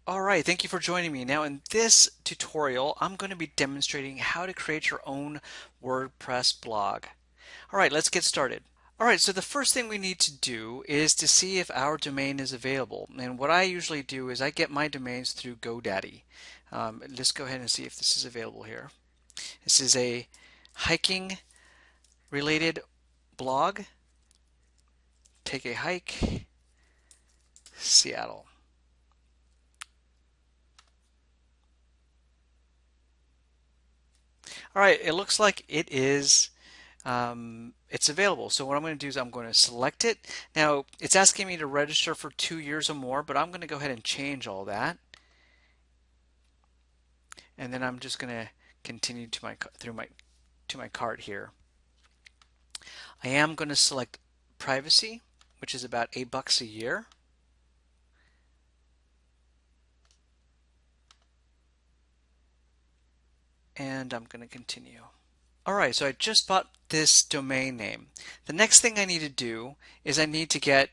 Alright, thank you for joining me. Now in this tutorial, I'm going to be demonstrating how to create your own WordPress blog. Alright, let's get started. Alright, so the first thing we need to do is to see if our domain is available. And what I usually do is I get my domains through GoDaddy. Let's go ahead and see if this is available here. This is a hiking related blog. Take a hike, Seattle. All right, it looks like it's available. So what I'm going to do is I'm going to select it. Now it's asking me to register for 2 years or more, but I'm going to go ahead and change all that. And then I'm just going to continue to my cart here. I am going to select privacy, which is about $8 a year. And I'm going to continue. All right, so I just bought this domain name. The next thing I need to do is I need to get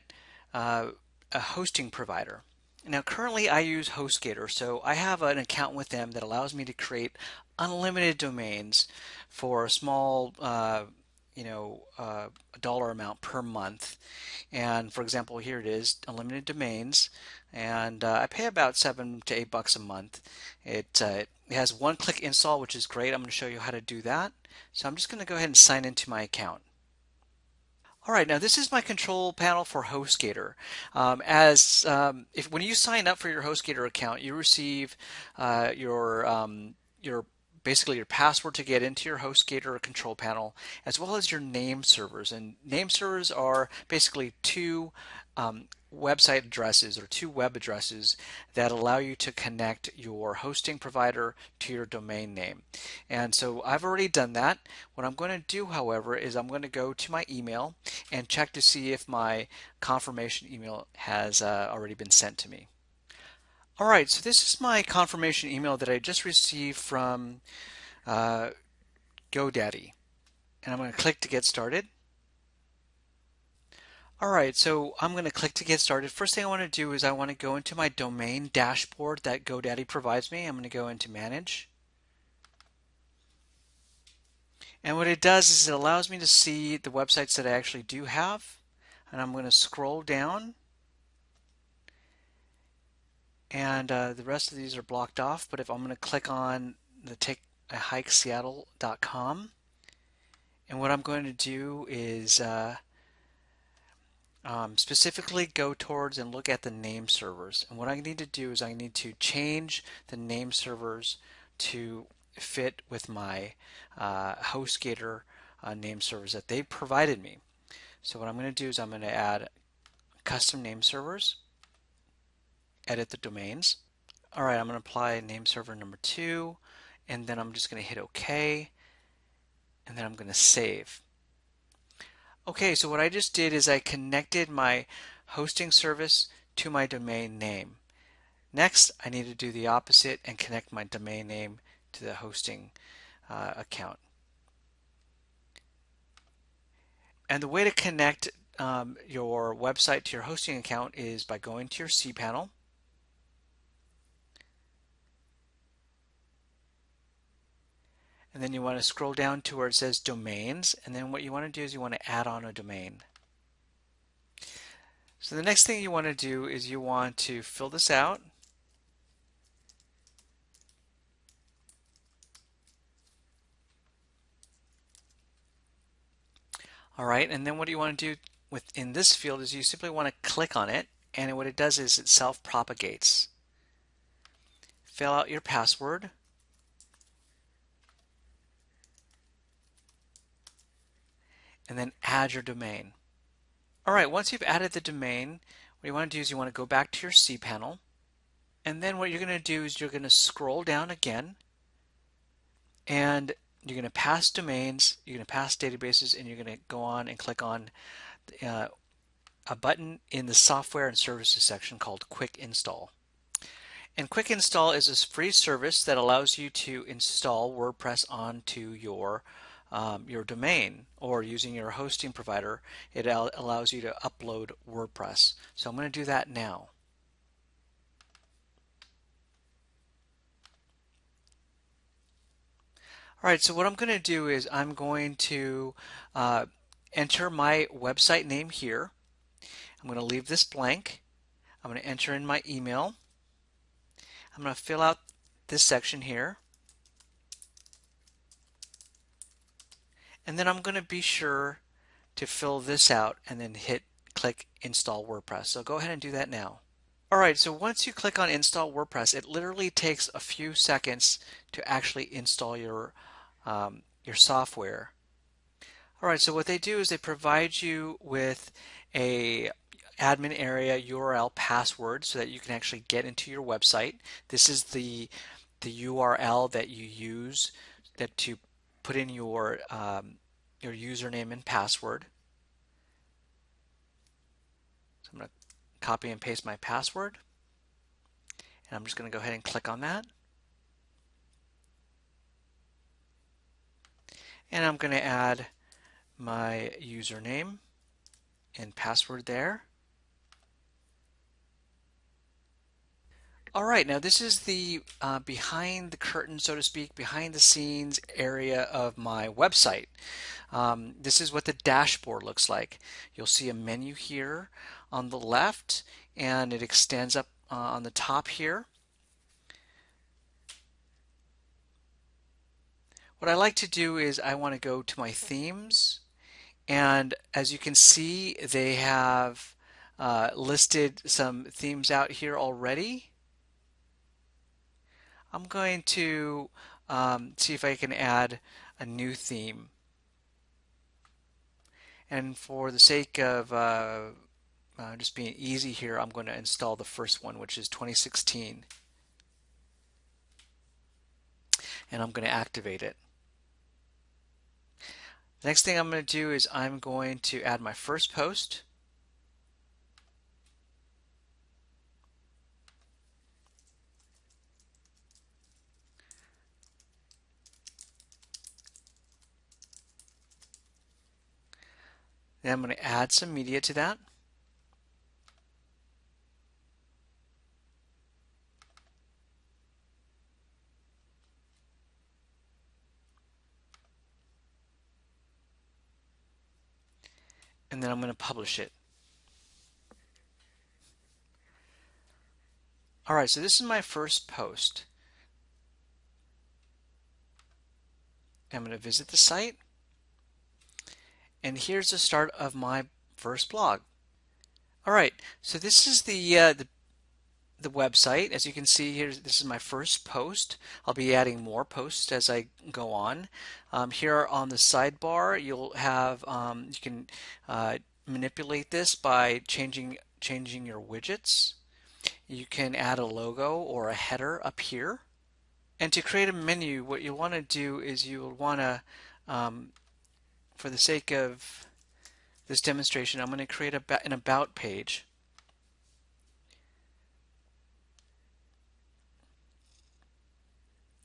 a hosting provider. Now, currently I use Hostgator, so I have an account with them that allows me to create unlimited domains for a small, a dollar amount per month. And for example, here it is, unlimited domains, and I pay about $7 to $8 a month. It has one-click install, which is great. I'm going to show you how to do that. So I'm just going to go ahead and sign into my account. All right, now this is my control panel for HostGator. If when you sign up for your HostGator account, you receive your basically your password to get into your HostGator control panel, as well as your name servers. And name servers are basically two website addresses or two web addresses that allow you to connect your hosting provider to your domain name. And so I've already done that. What I'm going to do, however, is I'm going to go to my email and check to see if my confirmation email has already been sent to me. All right, so this is my confirmation email that I just received from uh, GoDaddy. And I'm going to click to get started. All right, so I'm going to click to get started. First thing I want to do is I want to go into my domain dashboard that GoDaddy provides me. I'm going to go into Manage. And what it does is it allows me to see the websites that I actually do have. And I'm going to scroll down. And the rest of these are blocked off. But if I'm going to click on the takeahikeseattle.com, and what I'm going to do is specifically go towards and look at the name servers. And what I need to do is I need to change the name servers to fit with my HostGator name servers that they provided me. So what I'm going to do is I'm going to add custom name servers, edit the domains. All right, I'm going to apply name server number 2, and then I'm just going to hit OK, and then I'm going to save. Okay, so what I just did is I connected my hosting service to my domain name. Next, I need to do the opposite and connect my domain name to the hosting account. And the way to connect your website to your hosting account is by going to your cPanel. And then you want to scroll down to where it says domains. And then what you want to do is you want to add on a domain. So the next thing you want to do is you want to fill this out. All right, and then what you want to do within this field is you simply want to click on it, and what it does is it self-propagates. Fill out your password. And then add your domain. All right, once you've added the domain, what you want to do is you want to go back to your cPanel, and then what you're going to do is you're going to scroll down again, and you're going to pass domains, you're going to pass databases, and you're going to go on and click on a button in the software and services section called Quick Install. And Quick Install is a free service that allows you to install WordPress onto your domain, or using your hosting provider. It allows you to upload WordPress. So I'm going to do that now. All right, so what I'm going to do is I'm going to uh, enter my website name here. I'm going to leave this blank. I'm going to enter in my email. I'm going to fill out this section here. And then I'm going to be sure to fill this out and then click install WordPress. So go ahead and do that now. All right, so once you click on install WordPress, it literally takes a few seconds to actually install your software. All right, so what they do is they provide you with a admin area URL password so that you can actually get into your website. This is the URL that you use to put in your username and password. So I'm going to copy and paste my password, and I'm just going to go ahead and click on that. And I'm going to add my username and password there. All right, now this is the behind the curtain, so to speak, behind the scenes area of my website. This is what the dashboard looks like. You'll see a menu here on the left, and it extends up on the top here. What I like to do is I want to go to my themes, and as you can see, they have listed some themes out here already. I'm going to see if I can add a new theme. And for the sake of just being easy here, I'm going to install the first one, which is 2016. And I'm going to activate it. The next thing I'm going to do is I'm going to add my first post. Then I'm going to add some media to that. And then I'm going to publish it. All right, so this is my first post. I'm going to visit the site. And here's the start of my first blog. All right, so this is the website. As you can see here, this is my first post. I'll be adding more posts as I go on. Here on the sidebar, you'll have you can manipulate this by changing your widgets. You can add a logo or a header up here. And to create a menu, what you'll want to do is you'll want to, for the sake of this demonstration, I'm going to create an about page.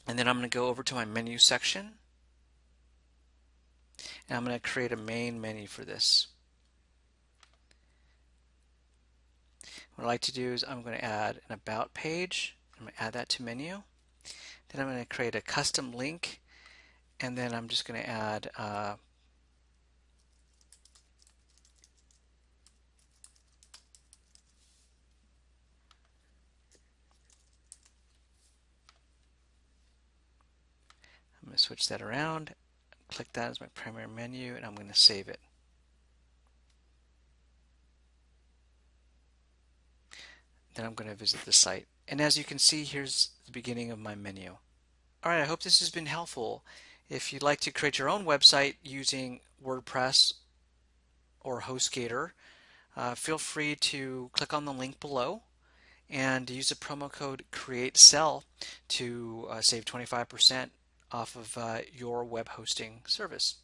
And then I'm going to go over to my menu section, and I'm going to create a main menu for this. What I like to do is I'm going to add an about page. I'm going to add that to menu. Then I'm going to create a custom link, and then I'm just going to add I'm going to switch that around, click that as my primary menu, and I'm going to save it. Then I'm going to visit the site. And as you can see, here's the beginning of my menu. All right, I hope this has been helpful. If you'd like to create your own website using WordPress or Hostgator, feel free to click on the link below and use the promo code CREATESELL to save 25% off of your web hosting service.